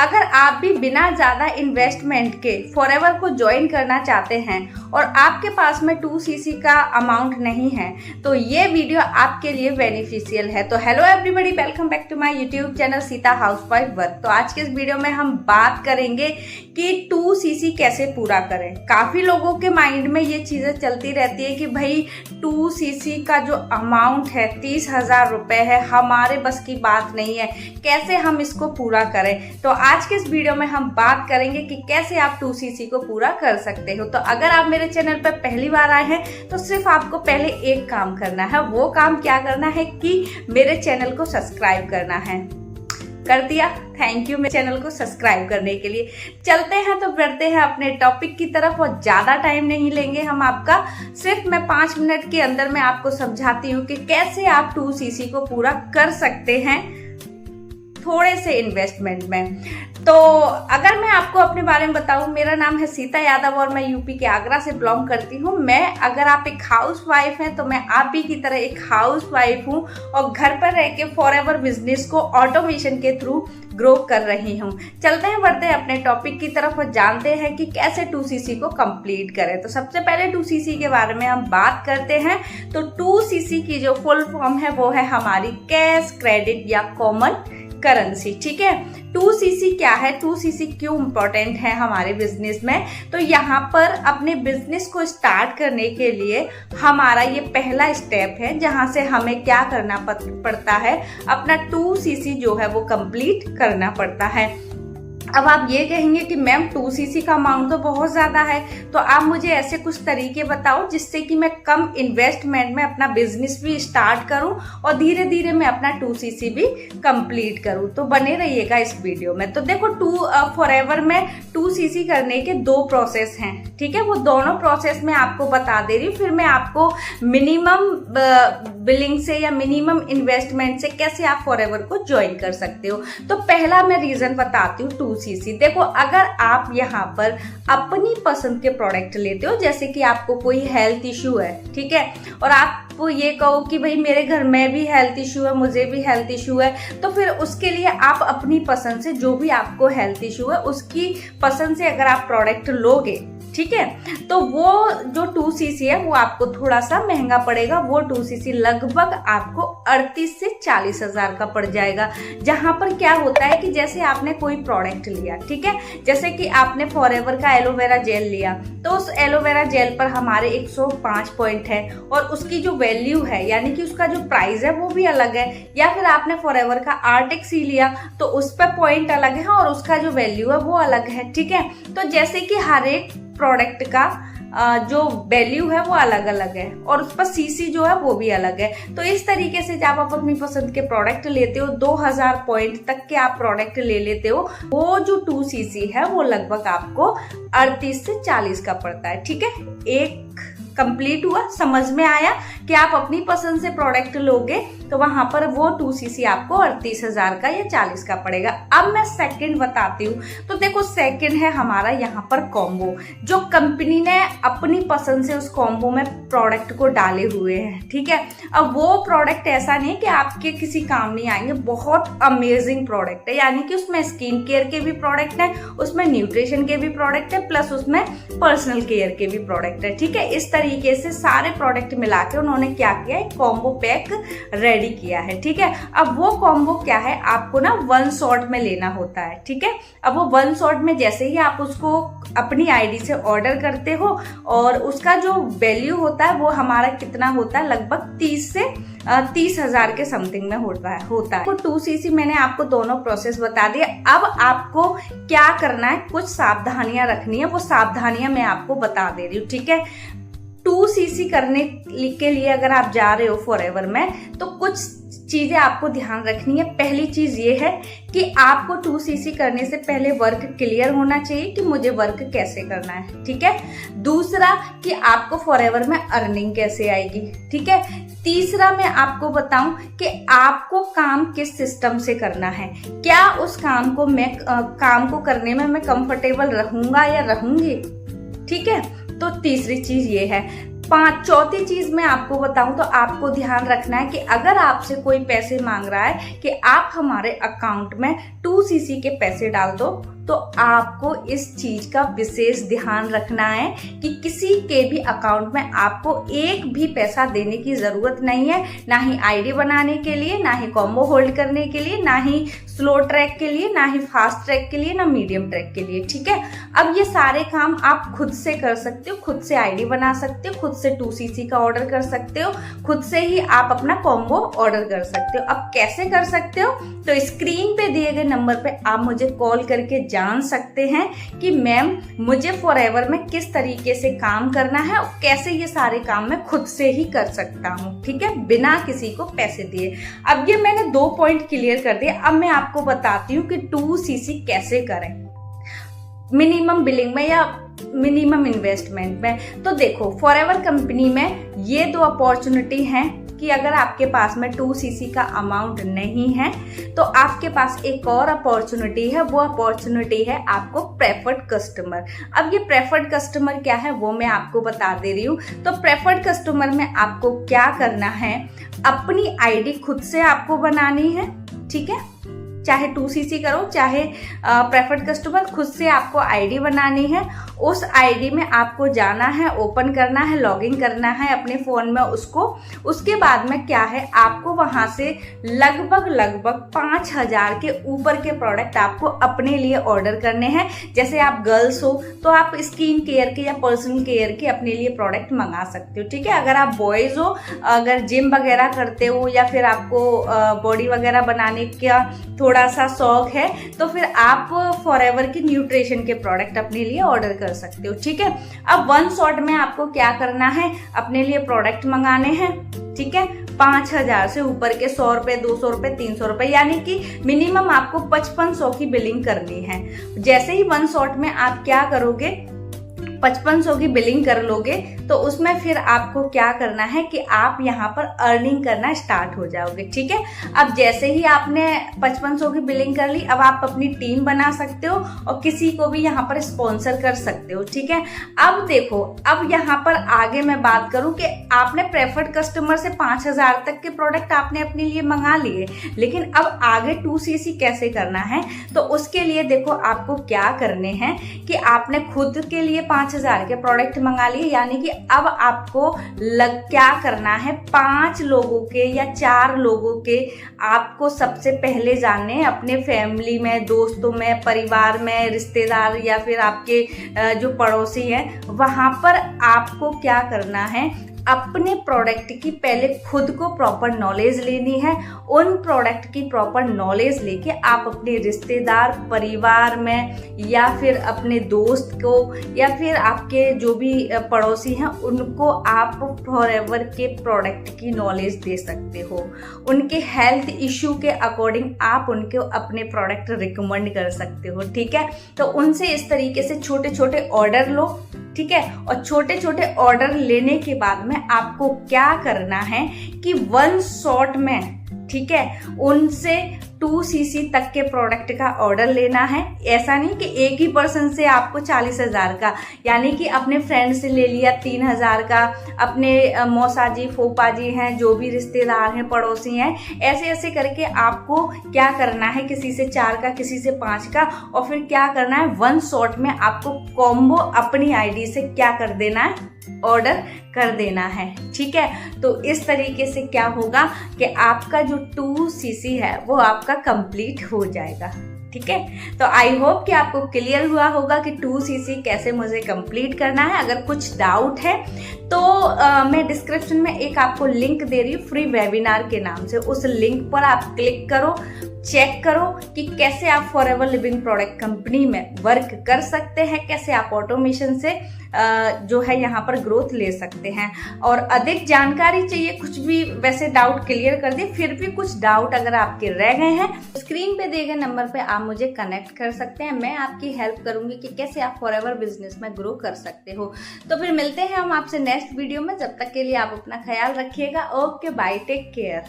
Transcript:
अगर आप भी बिना ज़्यादा इन्वेस्टमेंट के फॉरएवर को ज्वाइन करना चाहते हैं और आपके पास में 2cc का अमाउंट नहीं है तो ये वीडियो आपके लिए बेनिफिशियल है। तो hello everybody, welcome back to my YouTube channel Sita housewife work. तो आज के इस वीडियो में हम बात करेंगे कि 2cc कैसे पूरा करें। काफ़ी लोगों के माइंड में ये चीज़ें चलती रहती है कि भाई 2cc का जो अमाउंट है 30,000 रुपये है, हमारे बस की बात नहीं है, कैसे हम इसको पूरा करें। तो आज के इस वीडियो में हम बात करेंगे कि कैसे आप 2cc को पूरा कर सकते हो। तो अगर आप मेरे चैनल पर पहली बार आए हैं तो सिर्फ आपको पहले एक काम करना है। वो काम क्या करना है कि मेरे चैनल को सब्सक्राइब करना है। कर दिया? थैंक यू मेरे चैनल को सब्सक्राइब करने के लिए। चलते हैं तो बढ़ते हैं अपने टॉपिक की तरफ और ज़्यादा टाइम नहीं लेंगे हम आपका। सिर्फ मैं 5 मिनट के अंदर मैं आपको समझाती हूँ कि कैसे आप 2cc को पूरा कर सकते हैं थोड़े से इन्वेस्टमेंट में। तो अगर मैं आपको अपने बारे में बताऊं, मेरा नाम है सीता यादव और मैं यूपी के आगरा से बिलोंग करती हूं। अगर आप एक हाउस वाइफ हैं तो मैं आप भी की तरह एक हाउस वाइफ हूं और घर पर रह के फॉरएवर बिजनेस को ऑटोमेशन के थ्रू ग्रो कर रही हूं। चलते हैं बढ़ते हैं अपने टॉपिक की तरफ और जानते हैं कि कैसे 2cc को कंप्लीट करें। तो सबसे पहले 2cc के बारे में हम बात करते हैं। तो 2cc की जो फुल फॉर्म है वो है हमारी कैश, क्रेडिट या कॉमन करेंसी। ठीक है, 2cc क्या है, 2cc क्यों इम्पोर्टेंट है हमारे बिजनेस में। तो यहाँ पर अपने बिजनेस को स्टार्ट करने के लिए हमारा ये पहला स्टेप है जहाँ से हमें क्या करना पड़ता है, अपना 2cc जो है वो कंप्लीट करना पड़ता है। अब आप ये कहेंगे कि मैम 2cc का अमाउंट तो बहुत ज़्यादा है, तो आप मुझे ऐसे कुछ तरीके बताओ जिससे कि मैं कम इन्वेस्टमेंट में अपना बिजनेस भी स्टार्ट करूं और धीरे धीरे मैं अपना 2cc भी कंप्लीट करूं। तो बने रहिएगा इस वीडियो में। तो देखो फॉरएवर में 2cc करने के 2 प्रोसेस हैं। ठीक है, वो दोनों प्रोसेस मैं आपको बता दे रही हूँ। फिर मैं आपको मिनिमम बिलिंग से या मिनिमम इन्वेस्टमेंट से कैसे आप फॉरएवर को ज्वाइन कर सकते हो। तो पहला मैं रीजन बताती हूँ 2cc। देखो, अगर आप यहाँ पर अपनी पसंद के प्रोडक्ट लेते हो, जैसे कि आपको कोई हेल्थ इश्यू है, ठीक है, और आप ये कहो कि भाई मेरे घर में भी हेल्थ इश्यू है, मुझे भी हेल्थ इश्यू है, तो फिर उसके लिए आप अपनी पसंद से जो भी आपको हेल्थ इश्यू है उसकी पसंद से अगर आप प्रोडक्ट लोगे, ठीक है, तो वो जो 2cc है वो आपको थोड़ा सा महंगा पड़ेगा। वो 2cc लगभग आपको 38 से 40 हजार का पड़ जाएगा। जहां पर क्या होता है कि जैसे आपने कोई प्रोडक्ट लिया, ठीक है, जैसे कि आपने फॉरएवर का एलोवेरा जेल लिया, तो उस एलोवेरा जेल पर हमारे 105 पॉइंट है और उसकी जो वैल्यू है यानी कि उसका जो प्राइस है वो भी अलग है। या फिर आपने फॉरएवर का आर्टेक्स ही लिया तो उस पर पॉइंट अलग है और उसका जो वैल्यू है वो अलग है। ठीक है, तो जैसे कि हर एक प्रोडक्ट का जो वैल्यू है वो अलग अलग है और उस पर सीसी जो है वो भी अलग है। तो इस तरीके से जब आप अपनी पसंद के प्रोडक्ट लेते हो, 2000 पॉइंट तक के आप प्रोडक्ट ले लेते हो, वो जो 2cc है वो लगभग आपको 38 से 40 का पड़ता है। ठीक है, एक कंप्लीट हुआ, समझ में आया कि आप अपनी पसंद से प्रोडक्ट लोगे तो वहां पर वो 2cc आपको 38,000 का या 40 का पड़ेगा। अब मैं सेकंड बताती हूँ। तो देखो, सेकंड है हमारा यहाँ पर कॉम्बो, जो कंपनी ने अपनी पसंद से उस कॉम्बो में प्रोडक्ट को डाले हुए हैं। ठीक है, अब वो प्रोडक्ट ऐसा नहीं कि आपके किसी काम नहीं आएंगे, बहुत अमेजिंग प्रोडक्ट है, यानी कि उसमें स्किन केयर के भी प्रोडक्ट है, उसमें न्यूट्रिशन के भी प्रोडक्ट है, प्लस उसमें पर्सनल केयर के भी प्रोडक्ट है। ठीक है, इस तरीके से सारे प्रोडक्ट मिला के उन्होंने क्या किया, एक कॉम्बो पैक रेडी किया है। ठीक है, अब वो कॉम्बो क्या है, आपको ना 1 शॉट में लेना होता है। ठीक है, अब वो 1 शॉट में जैसे ही आप उसको अपनी आईडी से ऑर्डर करते हो और उसका जो वैल्यू होता है वो हमारा कितना होता है, लगभग 30,000 के समथिंग में होता है। तो 2cc मैंने आपको दोनों प्रोसेस बता दिए। अब आपको क्या करना है, कुछ सावधानियां रखनी है, वो सावधानियां मैं आपको बता दे रही हूँ। ठीक है, 2cc करने के लिए अगर आप जा रहे हो फॉरएवर में तो कुछ चीजें आपको ध्यान रखनी है। पहली चीज ये है कि आपको 2cc करने से पहले वर्क क्लियर होना चाहिए कि मुझे वर्क कैसे करना है। ठीक है, दूसरा कि आपको फॉरएवर में अर्निंग कैसे आएगी। ठीक है, तीसरा मैं आपको बताऊं कि आपको काम किस सिस्टम से करना है, क्या उस काम को करने में मैं कंफर्टेबल रहूंगा या रहूंगी। ठीक है, तो तीसरी चीज ये है। चौथी चीज मैं आपको बताऊं तो आपको ध्यान रखना है कि अगर आपसे कोई पैसे मांग रहा है कि आप हमारे अकाउंट में 2cc के पैसे डाल दो, तो आपको इस चीज का विशेष ध्यान रखना है कि किसी के भी अकाउंट में आपको एक भी पैसा देने की जरूरत नहीं है, ना ही आईडी बनाने के लिए, ना ही कॉम्बो होल्ड करने के लिए, ना ही स्लो ट्रैक के लिए, ना ही फास्ट ट्रैक के लिए, ना मीडियम ट्रैक के लिए। ठीक है, अब ये सारे काम आप खुद से कर सकते हो, खुद से आईडी बना सकते हो, खुद से 2cc का ऑर्डर कर सकते हो, खुद से ही आप अपना कॉम्बो ऑर्डर कर सकते हो। अब कैसे कर सकते हो, तो स्क्रीन पे दिए गए नंबर पे आप मुझे कॉल करके जान सकते हैं कि मैम मुझे फॉरएवर में किस तरीके से काम करना है और कैसे ये सारे काम मैं खुद से ही कर सकता हूँ। ठीक है, बिना किसी को पैसे दिए। अब ये मैंने 2 पॉइंट क्लियर कर दिए। अब मैं आपको बताती हूँ कि 2cc कैसे करें मिनिमम बिलिंग में या मिनिमम इन्वेस्टमेंट में। तो देखो, फॉरएवर कंपनी में ये 2 अपॉर्चुनिटी हैं कि अगर आपके पास में 2cc का अमाउंट नहीं है तो आपके पास एक और अपॉर्चुनिटी है, वो अपॉर्चुनिटी है आपको प्रेफर्ड कस्टमर। अब ये प्रेफर्ड कस्टमर क्या है वो मैं आपको बता दे रही हूँ। तो प्रेफर्ड कस्टमर में आपको क्या करना है, अपनी आईडी खुद से आपको बनानी है। ठीक है, चाहे 2cc करो चाहे प्रेफर्ड कस्टमर, खुद से आपको आईडी बनानी है। उस आईडी में आपको जाना है, ओपन करना है, लॉगिन करना है अपने फ़ोन में उसको। उसके बाद में क्या है, आपको वहाँ से लगभग 5000 के ऊपर के प्रोडक्ट आपको अपने लिए ऑर्डर करने हैं। जैसे आप गर्ल्स हो तो आप स्किन केयर के या पर्सनल केयर के अपने लिए प्रोडक्ट मंगा सकते हो। ठीक है, अगर आप बॉयज़ हो, अगर जिम वगैरह करते हो या फिर आपको बॉडी वगैरह बनाने का थोड़ा सा शौक है तो फिर आप फॉरएवर की न्यूट्रिशन के प्रोडक्ट अपने लिए ऑर्डर कर सकते हो। ठीक है, अब 1 शॉट में आपको क्या करना है, अपने लिए प्रोडक्ट मंगाने हैं। ठीक है, 5000 से ऊपर के 100 रुपए, 200 रुपए, 300 रुपए, यानी कि मिनिमम आपको 5500 की बिलिंग करनी है। जैसे ही 1 शॉट में आप क्या करोगे, 5500 की बिलिंग कर लोगे तो उसमें फिर आपको क्या करना है कि आप यहाँ पर अर्निंग करना स्टार्ट हो जाओगे। ठीक है, अब जैसे ही आपने 5500 की बिलिंग कर ली, अब आप अपनी टीम बना सकते हो और किसी को भी यहाँ पर स्पॉन्सर कर सकते हो। ठीक है, अब देखो, अब यहाँ पर आगे मैं बात करूँ कि आपने प्रेफर्ड कस्टमर से 5000 तक के प्रोडक्ट आपने अपने लिए मंगा लिए, लेकिन अब आगे 2cc कैसे करना है, तो उसके लिए देखो आपको क्या करने हैं कि आपने खुद के लिए 5000 के प्रोडक्ट मंगा लिए, यानी कि अब आपको क्या करना है, 5 लोगों के या 4 लोगों के आपको सबसे पहले जानने, अपने फैमिली में, दोस्तों में, परिवार में, रिश्तेदार या फिर आपके जो पड़ोसी हैं, वहां पर आपको क्या करना है, अपने प्रोडक्ट की पहले खुद को प्रॉपर नॉलेज लेनी है। उन प्रोडक्ट की प्रॉपर नॉलेज लेके आप अपने रिश्तेदार, परिवार में या फिर अपने दोस्त को या फिर आपके जो भी पड़ोसी हैं उनको आप फॉरएवर के प्रोडक्ट की नॉलेज दे सकते हो। उनके हेल्थ इशू के अकॉर्डिंग आप उनको अपने प्रोडक्ट रिकमेंड कर सकते हो। ठीक है, तो उनसे इस तरीके से छोटे छोटे ऑर्डर लो। ठीक है, और छोटे छोटे ऑर्डर लेने के बाद में आपको क्या करना है कि 1 शॉट में, ठीक है, उनसे 2cc तक के प्रोडक्ट का ऑर्डर लेना है। ऐसा नहीं कि एक ही पर्सन से आपको 40,000 का, यानी कि अपने फ्रेंड से ले लिया 3,000 का, अपने मौसा जी, फूफा जी हैं, जो भी रिश्तेदार हैं, पड़ोसी हैं, ऐसे ऐसे करके आपको क्या करना है, किसी से 4 का, किसी से 5 का, और फिर क्या करना है, 1 शॉट में आपको कॉम्बो अपनी आईडी से क्या कर देना है, ऑर्डर कर देना है। ठीक है, तो इस तरीके से क्या होगा कि आपका जो 2cc है वो आपका कंप्लीट हो जाएगा। ठीक है, तो आई होप कि आपको क्लियर हुआ होगा कि 2cc कैसे मुझे कंप्लीट करना है। अगर कुछ डाउट है तो मैं डिस्क्रिप्शन में एक आपको लिंक दे रही हूँ फ्री वेबिनार के नाम से, उस लिंक पर आप क्लिक करो, चेक करो कि कैसे आप फॉरएवर लिविंग प्रोडक्ट कंपनी में वर्क कर सकते हैं, कैसे आप ऑटोमेशन से जो है यहाँ पर ग्रोथ ले सकते हैं। और अधिक जानकारी चाहिए, कुछ भी वैसे डाउट क्लियर कर दिए, फिर भी कुछ डाउट अगर आपके रह गए हैं, स्क्रीन पे दिए गए नंबर पे आप मुझे कनेक्ट कर सकते हैं। मैं आपकी हेल्प करूंगी कि कैसे आप फॉरएवर बिजनेस में ग्रो कर सकते हो। तो फिर मिलते हैं हम आपसे नेक्स्ट वीडियो में। जब तक के लिए आप अपना ख्याल रखिएगा। Okay, bye, take care.